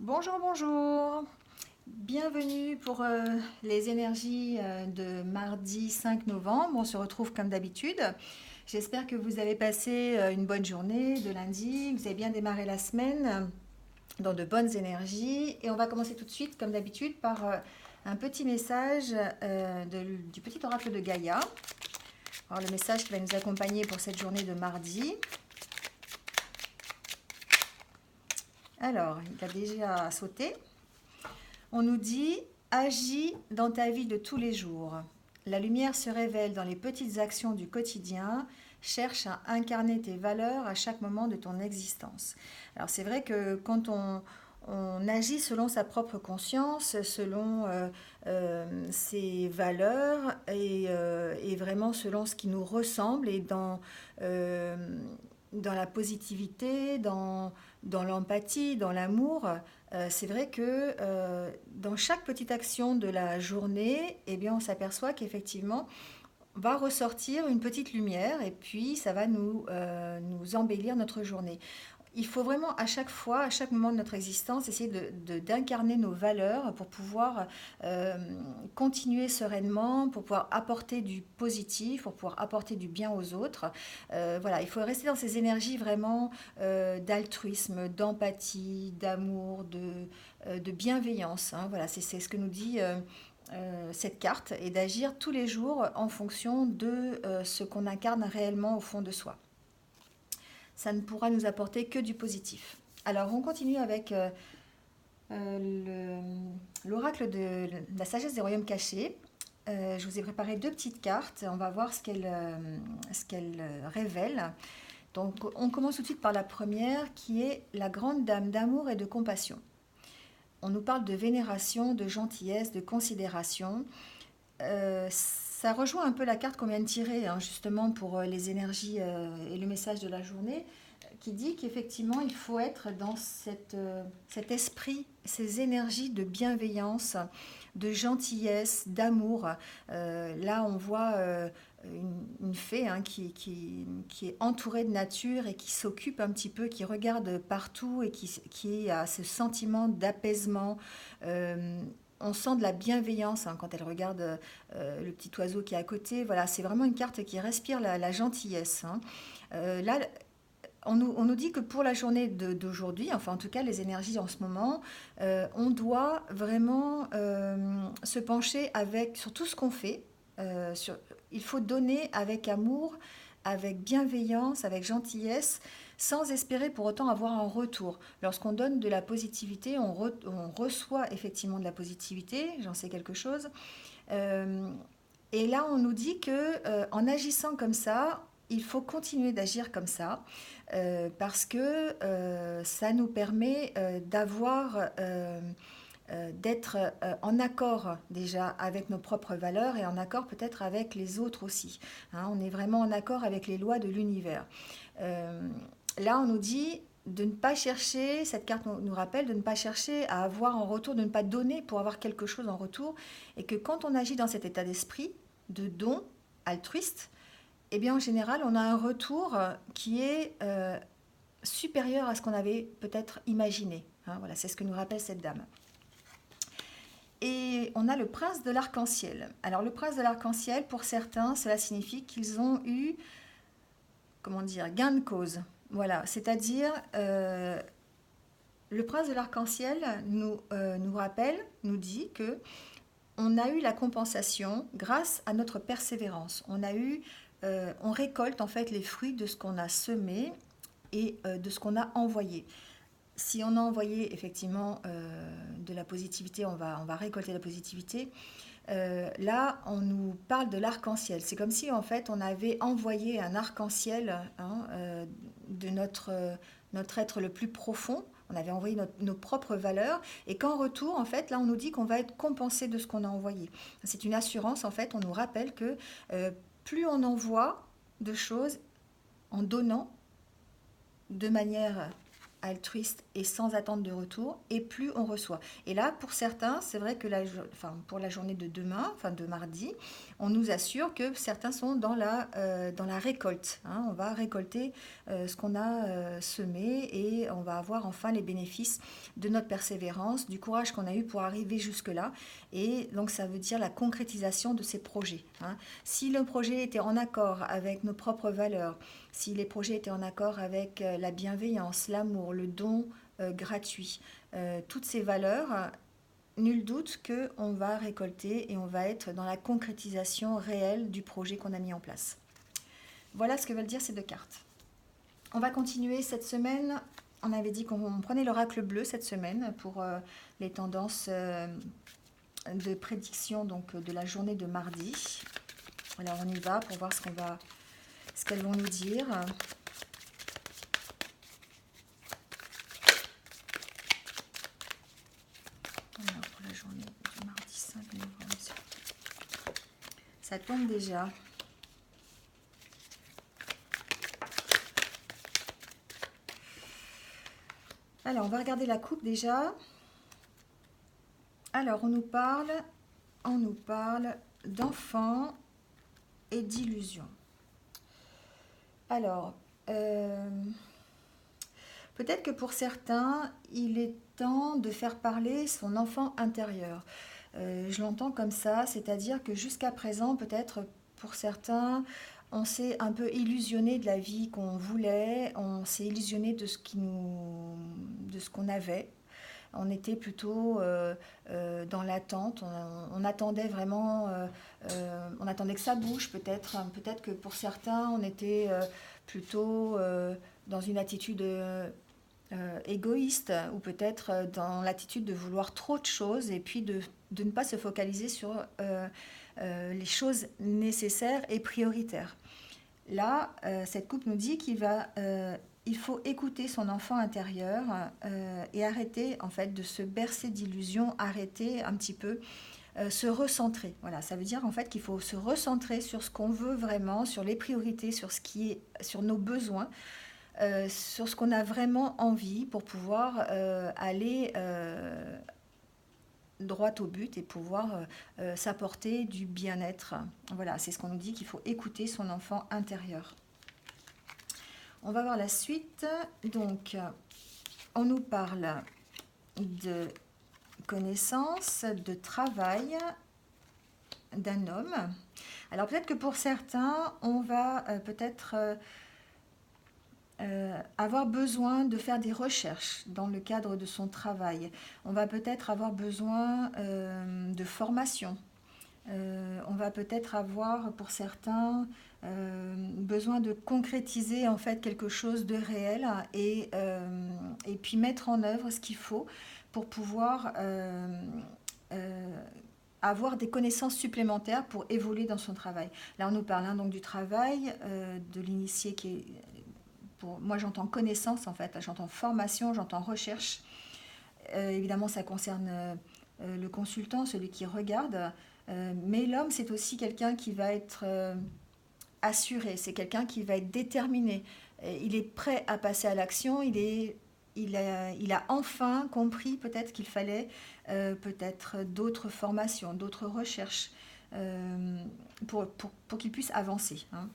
Bonjour, bonjour. Bienvenue pour les énergies de mardi 5 novembre. On se retrouve comme d'habitude. J'espère que vous avez passé une bonne journée de lundi, que vous avez bien démarré la semaine dans de bonnes énergies. Et on va commencer tout de suite, comme d'habitude, par un petit message du petit oracle de Gaïa. Alors, le message qui va nous accompagner pour cette journée de mardi. Alors, il a déjà sauté. On nous dit agis dans ta vie de tous les jours. La lumière se révèle dans les petites actions du quotidien. Cherche à incarner tes valeurs à chaque moment de ton existence. Alors c'est vrai que quand on agit selon sa propre conscience, selon ses valeurs et vraiment selon ce qui nous ressemble et euh, dans la positivité, dans l'empathie, dans l'amour, c'est vrai que dans chaque petite action de la journée, eh bien, on s'aperçoit qu'effectivement, va ressortir une petite lumière et puis ça va nous embellir notre journée. Il faut vraiment à chaque fois, à chaque moment de notre existence, essayer d'incarner nos valeurs pour pouvoir euh, continuer sereinement, pour pouvoir apporter du positif, pour pouvoir apporter du bien aux autres. Voilà, il faut rester dans ces énergies vraiment d'altruisme, d'empathie, d'amour, de bienveillance, hein. Voilà, c'est ce que nous dit cette carte et d'agir tous les jours en fonction de ce qu'on incarne réellement au fond de soi. Ça ne pourra nous apporter que du positif. Alors on continue avec l'oracle de la sagesse des royaumes cachés. Je vous ai préparé deux petites cartes. On va voir ce qu'elles révèlent. Donc on commence tout de suite par la première qui est la grande dame d'amour et de compassion. On nous parle de vénération, de gentillesse, de considération. Ça rejoint un peu la carte qu'on vient de tirer, hein, justement pour les énergies et le message de la journée, qui dit qu'effectivement, il faut être dans cet esprit, ces énergies de bienveillance, de gentillesse, d'amour. Là, on voit une fée, hein, qui est entourée de nature et qui s'occupe un petit peu, qui regarde partout et qui a ce sentiment d'apaisement. On sent de la bienveillance, hein, quand elle regarde le petit oiseau qui est à côté. Voilà, c'est vraiment une carte qui respire la gentillesse, hein. Là, on nous dit que pour la journée d'aujourd'hui, enfin en tout cas les énergies en ce moment, on doit vraiment se pencher sur tout ce qu'on fait. Il faut donner avec amour, avec bienveillance, avec gentillesse, sans espérer pour autant avoir un retour. Lorsqu'on donne de la positivité, on reçoit effectivement de la positivité, j'en sais quelque chose. Euh, et là, on nous dit que en agissant comme ça, il faut continuer d'agir comme ça parce que ça nous permet d'être en accord déjà avec nos propres valeurs et en accord peut-être avec les autres aussi, hein. On est vraiment en accord avec les lois de l'univers. Euh, Là, on nous dit de ne pas chercher, cette carte nous rappelle de ne pas chercher à avoir en retour, de ne pas donner pour avoir quelque chose en retour, et que quand on agit dans cet état d'esprit de don altruiste, eh bien en général, on a un retour qui est supérieur à ce qu'on avait peut-être imaginé, hein. Voilà, c'est ce que nous rappelle cette dame. Et on a le prince de l'arc-en-ciel. Alors le prince de l'arc-en-ciel, pour certains, cela signifie qu'ils ont eu, comment dire, gain de cause. Voilà, c'est-à-dire le prince de l'arc-en-ciel nous rappelle, nous dit que on a eu la compensation grâce à notre persévérance. On récolte en fait les fruits de ce qu'on a semé et de ce qu'on a envoyé. Si on a envoyé effectivement de la positivité, on va récolter la positivité. Là, on nous parle de l'arc-en-ciel. C'est comme si en fait on avait envoyé un arc-en-ciel, hein, de notre être le plus profond. On avait envoyé nos propres valeurs et qu'en retour, en fait, là, on nous dit qu'on va être compensé de ce qu'on a envoyé. C'est une assurance, en fait. On nous rappelle que plus on envoie de choses en donnant de manière altruiste et sans attente de retour, et plus on reçoit. Et là, pour certains, c'est vrai que pour la journée de demain, enfin de mardi, on nous assure que certains sont dans la récolte, hein. On va récolter ce qu'on a semé et on va avoir enfin les bénéfices de notre persévérance, du courage qu'on a eu pour arriver jusque-là. Et donc ça veut dire la concrétisation de ces projets, hein. Si le projet était en accord avec nos propres valeurs, si les projets étaient en accord avec la bienveillance, l'amour, le don gratuit, toutes ces valeurs, nul doute qu'on va récolter et on va être dans la concrétisation réelle du projet qu'on a mis en place. Voilà ce que veulent dire ces deux cartes. On va continuer cette semaine. On avait dit qu'on prenait l'oracle bleu cette semaine pour les tendances de prédiction donc, de la journée de mardi. Alors on y va pour voir ce qu'elles vont nous dire. Alors pour la journée du mardi 5 novembre. Ça tombe déjà. Alors on va regarder la coupe déjà. Alors on nous parle d'enfants et d'illusions. Alors, peut-être que pour certains, il est temps de faire parler son enfant intérieur. Je l'entends comme ça, c'est-à-dire que jusqu'à présent, peut-être pour certains, on s'est un peu illusionné de la vie qu'on voulait, on s'est illusionné de ce qu'on avait. On était plutôt dans l'attente, on attendait vraiment, on attendait que ça bouge peut-être. Peut-être que pour certains, on était plutôt dans une attitude égoïste ou peut-être dans l'attitude de vouloir trop de choses et puis de ne pas se focaliser sur les choses nécessaires et prioritaires. Là, cette coupe nous dit il faut écouter son enfant intérieur et arrêter en fait de se bercer d'illusions, arrêter un petit peu, se recentrer. Voilà, ça veut dire en fait qu'il faut se recentrer sur ce qu'on veut vraiment, sur les priorités, sur nos besoins, sur ce qu'on a vraiment envie pour pouvoir aller droit au but et pouvoir s'apporter du bien-être. Voilà, c'est ce qu'on nous dit, qu'il faut écouter son enfant intérieur. On va voir la suite. Donc, on nous parle de connaissance, de travail d'un homme. Alors peut-être que pour certains, on va peut-être avoir besoin de faire des recherches dans le cadre de son travail. On va peut-être avoir besoin de formation. On va peut-être avoir pour certains besoin de concrétiser en fait quelque chose de réel et puis mettre en œuvre ce qu'il faut pour pouvoir avoir des connaissances supplémentaires pour évoluer dans son travail. Là on nous parle donc du travail, de l'initié qui est... moi j'entends connaissance en fait, j'entends formation, j'entends recherche. Évidemment ça concerne le consultant, celui qui regarde, mais l'homme c'est aussi quelqu'un qui va être assuré, c'est quelqu'un qui va être déterminé, il est prêt à passer à l'action, il a enfin compris peut-être qu'il fallait peut-être d'autres formations, d'autres recherches pour qu'il puisse avancer, hein.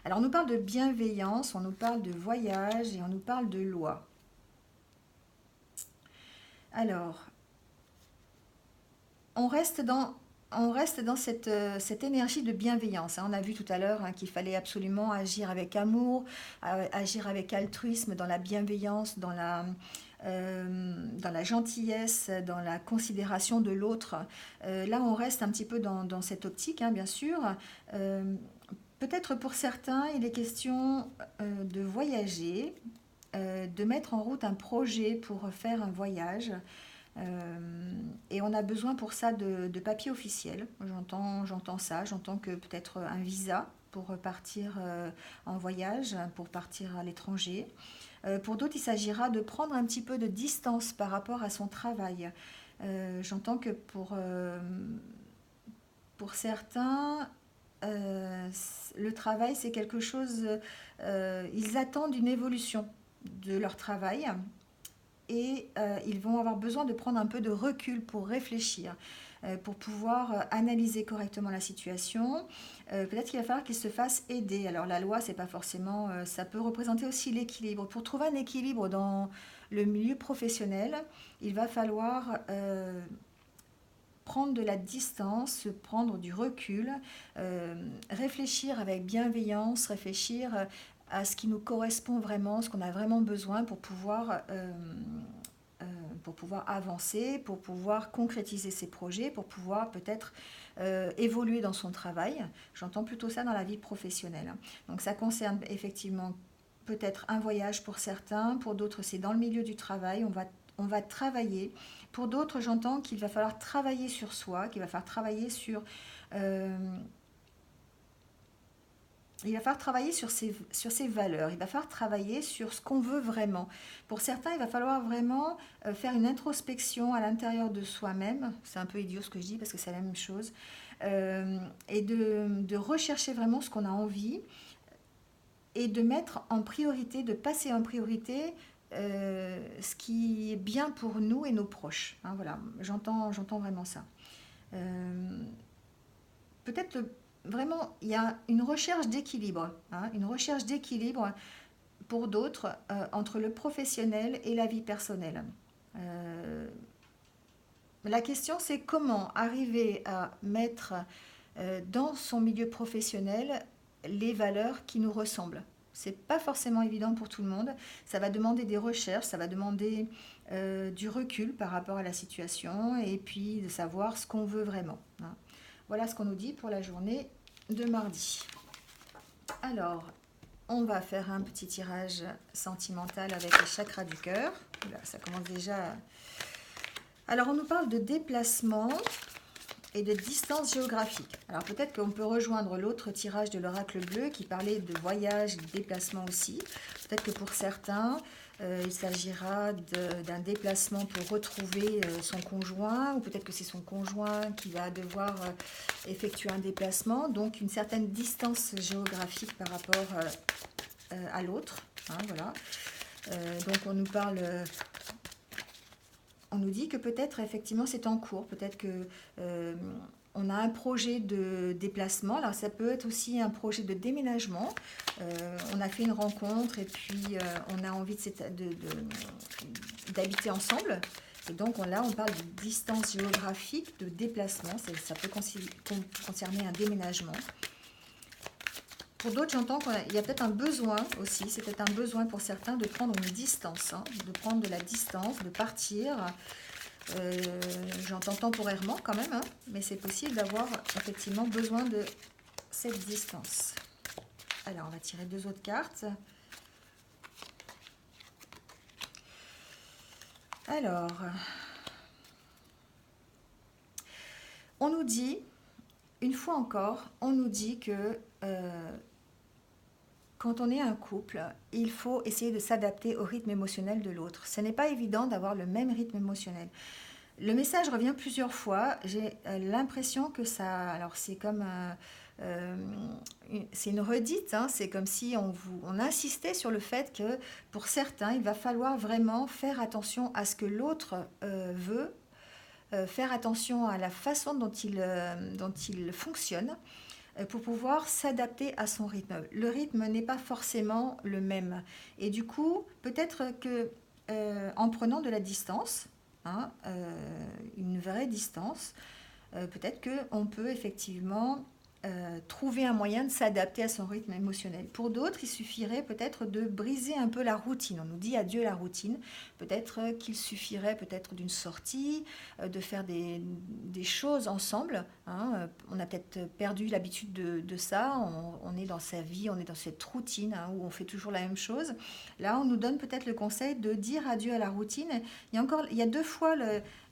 Alors on nous parle de bienveillance, on nous parle de voyage et on nous parle de loi. Alors, on reste dans cette énergie de bienveillance, hein. On a vu tout à l'heure qu'il fallait absolument agir avec amour, agir avec altruisme, dans la bienveillance, dans la gentillesse, dans la considération de l'autre. Là, on reste un petit peu dans cette optique, hein, bien sûr. Peut-être pour certains, il est question de voyager, de mettre en route un projet pour faire un voyage. Et on a besoin pour ça de papiers officiels. J'entends ça, j'entends que peut-être un visa pour partir en voyage, pour partir à l'étranger. Pour d'autres, il s'agira de prendre un petit peu de distance par rapport à son travail. J'entends que pour certains, le travail, c'est quelque chose, ils attendent une évolution de leur travail et ils vont avoir besoin de prendre un peu de recul pour réfléchir, pour pouvoir analyser correctement la situation. Peut-être qu'il va falloir qu'ils se fassent aider. Alors la loi, c'est pas forcément, ça peut représenter aussi l'équilibre. Pour trouver un équilibre dans le milieu professionnel, il va falloir prendre de la distance, prendre du recul, réfléchir avec bienveillance, réfléchir à ce qui nous correspond vraiment, ce qu'on a vraiment besoin pour pouvoir avancer, pour pouvoir concrétiser ses projets, pour pouvoir peut-être évoluer dans son travail. J'entends plutôt ça dans la vie professionnelle. Donc ça concerne effectivement peut-être un voyage pour certains, pour d'autres c'est dans le milieu du travail, on va travailler. Pour d'autres, j'entends qu'il va falloir travailler sur soi, qu'il va falloir travailler sur... il va falloir travailler sur ses valeurs, il va falloir travailler sur ce qu'on veut vraiment. Pour certains, il va falloir vraiment faire une introspection à l'intérieur de soi-même. C'est un peu idiot ce que je dis parce que c'est la même chose. Et de rechercher vraiment ce qu'on a envie et de mettre en priorité, de passer en priorité ce qui est bien pour nous et nos proches. Hein, voilà, j'entends vraiment ça. Peut-être vraiment, il y a une recherche d'équilibre, hein, une recherche d'équilibre pour d'autres entre le professionnel et la vie personnelle. La question, c'est comment arriver à mettre dans son milieu professionnel les valeurs qui nous ressemblent. C'est pas forcément évident pour tout le monde. Ça va demander des recherches, ça va demander du recul par rapport à la situation et puis de savoir ce qu'on veut vraiment. Hein. Voilà ce qu'on nous dit pour la journée de mardi. Alors, on va faire un petit tirage sentimental avec les chakras du cœur. Là, ça commence déjà. Alors, on nous parle de déplacement et de distance géographique. Alors, peut-être qu'on peut rejoindre l'autre tirage de l'oracle bleu qui parlait de voyage et de déplacement aussi. Peut-être que pour certains, il s'agira d'un déplacement pour retrouver son conjoint, ou peut-être que c'est son conjoint qui va devoir effectuer un déplacement, donc une certaine distance géographique par rapport à l'autre. Hein, voilà. Donc on nous parle, on nous dit que peut-être effectivement c'est en cours, peut-être que on a un projet de déplacement. Alors ça peut être aussi un projet de déménagement. On a fait une rencontre et puis on a envie d'habiter ensemble. Et donc là, on parle de distance géographique, de déplacement. Ça peut concerner un déménagement. Pour d'autres, j'entends qu'il y a peut-être un besoin aussi. C'est peut-être un besoin pour certains de prendre une distance, hein, de prendre de la distance, de partir. J'entends temporairement quand même, hein, mais c'est possible d'avoir effectivement besoin de cette distance. Alors, on va tirer 2 autres cartes. Alors, on nous dit, une fois encore, on nous dit que quand on est un couple, il faut essayer de s'adapter au rythme émotionnel de l'autre. Ce n'est pas évident d'avoir le même rythme émotionnel. Le message revient plusieurs fois. J'ai l'impression que ça... Alors, c'est comme... c'est une redite, hein, c'est comme si on insistait sur le fait que pour certains, il va falloir vraiment faire attention à ce que l'autre veut, faire attention à la façon dont il fonctionne, pour pouvoir s'adapter à son rythme. Le rythme n'est pas forcément le même. Et du coup, peut-être que en prenant de la distance, hein, une vraie distance, peut-être qu'on peut effectivement trouver un moyen de s'adapter à son rythme émotionnel. Pour d'autres, il suffirait peut-être de briser un peu la routine. On nous dit adieu la routine. Peut-être qu'il suffirait peut-être d'une sortie, de faire des choses ensemble. Hein. On a peut-être perdu l'habitude de ça. On est dans sa vie, on est dans cette routine, hein, où on fait toujours la même chose. Là, on nous donne peut-être le conseil de dire adieu à la routine. Il y a 2 fois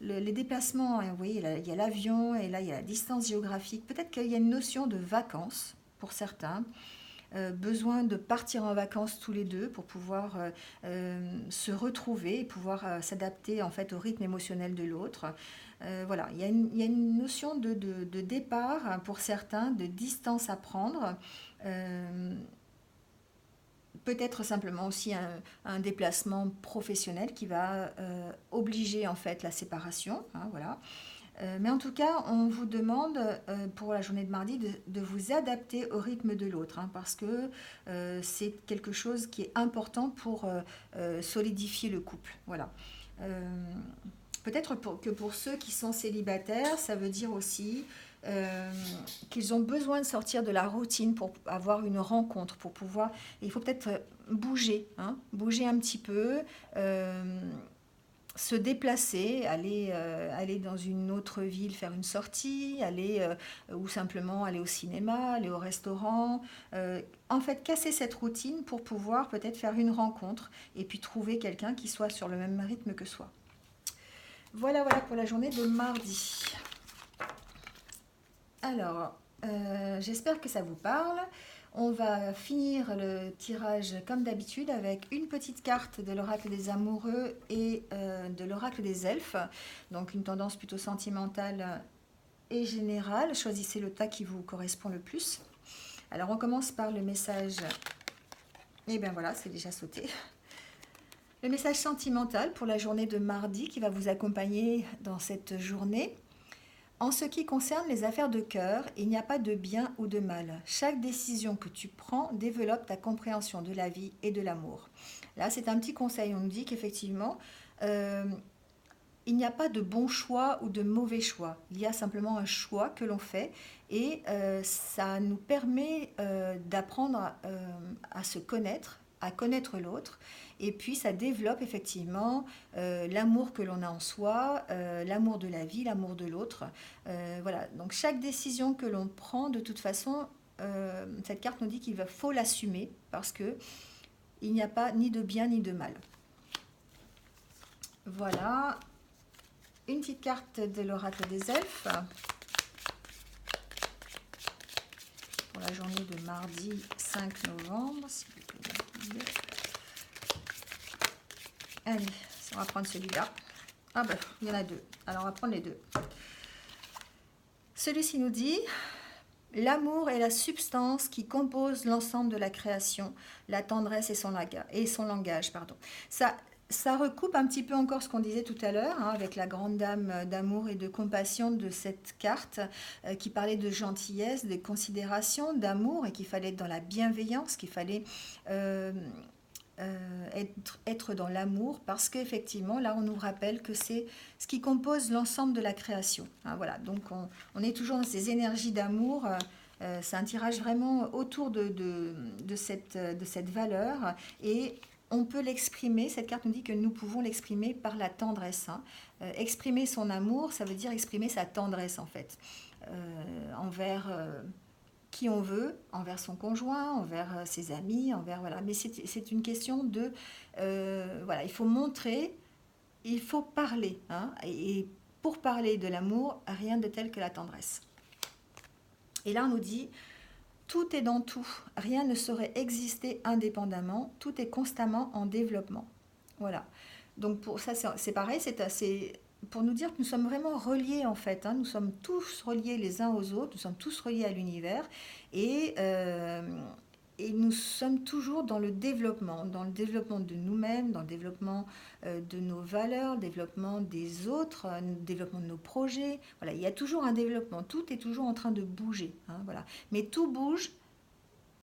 les déplacements. Vous voyez, il y a l'avion et là, il y a la distance géographique. Peut-être qu'il y a une notion de vacances pour certains. besoin de partir en vacances tous les deux pour pouvoir se retrouver et pouvoir s'adapter en fait au rythme émotionnel de l'autre. Voilà, il y a une notion de départ hein, pour certains, de distance à prendre. Euh, Peut-être simplement aussi un déplacement professionnel qui va obliger en fait la séparation. Hein, voilà. Mais en tout cas, on vous demande pour la journée de mardi de vous adapter au rythme de l'autre, hein, parce que c'est quelque chose qui est important pour solidifier le couple. Voilà. Euh, Peut-être que pour ceux qui sont célibataires, ça veut dire aussi euh, qu'ils ont besoin de sortir de la routine pour avoir une rencontre, pour pouvoir... Il faut peut-être bouger, hein, bouger un petit peu, euh, se déplacer, aller dans une autre ville, faire une sortie, aller ou simplement aller au cinéma, aller au restaurant. En fait, casser cette routine pour pouvoir peut-être faire une rencontre et puis trouver quelqu'un qui soit sur le même rythme que soi. Voilà, voilà pour la journée de mardi. Alors, j'espère que ça vous parle. On va finir le tirage comme d'habitude avec une petite carte de l'oracle des amoureux et de l'oracle des elfes. Donc une tendance plutôt sentimentale et générale. Choisissez le tas qui vous correspond le plus. Alors on commence par le message. Et bien voilà, c'est déjà sauté. Le message sentimental pour la journée de mardi qui va vous accompagner dans cette journée. En ce qui concerne les affaires de cœur, il n'y a pas de bien ou de mal. Chaque décision que tu prends développe ta compréhension de la vie et de l'amour. Là, c'est un petit conseil. On nous dit qu'effectivement, euh, il n'y a pas de bon choix ou de mauvais choix. Il y a simplement un choix que l'on fait et ça nous permet d'apprendre à se connaître, à connaître l'autre. Et puis ça développe effectivement l'amour que l'on a en soi, l'amour de la vie, l'amour de l'autre. Voilà, donc chaque décision que l'on prend, de toute façon, cette carte nous dit faut l'assumer parce que il n'y a pas ni de bien ni de mal. Voilà, une petite carte de l'oracle des elfes pour la journée de mardi 5 novembre. Allez, on va prendre celui-là. Ah ben, il y en a deux. Alors, on va prendre les deux. Celui-ci nous dit « L'amour est la substance qui compose l'ensemble de la création, la tendresse et son langage. » Pardon. Ça recoupe un petit peu encore ce qu'on disait tout à l'heure, hein, avec la grande dame d'amour et de compassion de cette carte qui parlait de gentillesse, de considération, d'amour et qu'il fallait être dans la bienveillance, qu'il fallait être dans l'amour parce qu'effectivement, là, on nous rappelle que c'est ce qui compose l'ensemble de la création. Hein, voilà, donc on est toujours dans ces énergies d'amour. C'est un tirage vraiment autour de cette valeur et on peut l'exprimer, cette carte nous dit que nous pouvons l'exprimer par la tendresse. Hein. Exprimer son amour, ça veut dire exprimer sa tendresse en fait, envers qui on veut, envers son conjoint, envers ses amis, voilà. Mais c'est une question de, voilà, il faut montrer, il faut parler. Hein, et pour parler de l'amour, rien de tel que la tendresse. Et là, on nous dit... Tout est dans tout. Rien ne saurait exister indépendamment. Tout est constamment en développement. Voilà. Donc pour ça, c'est pareil. C'est pour nous dire que nous sommes vraiment reliés en fait. Hein. Nous sommes tous reliés les uns aux autres. Nous sommes tous reliés à l'univers. Et nous sommes toujours dans le développement de nous-mêmes, dans le développement de nos valeurs, le développement des autres, le développement de nos projets. Voilà, il y a toujours un développement, tout est toujours en train de bouger. Hein, voilà. Mais tout bouge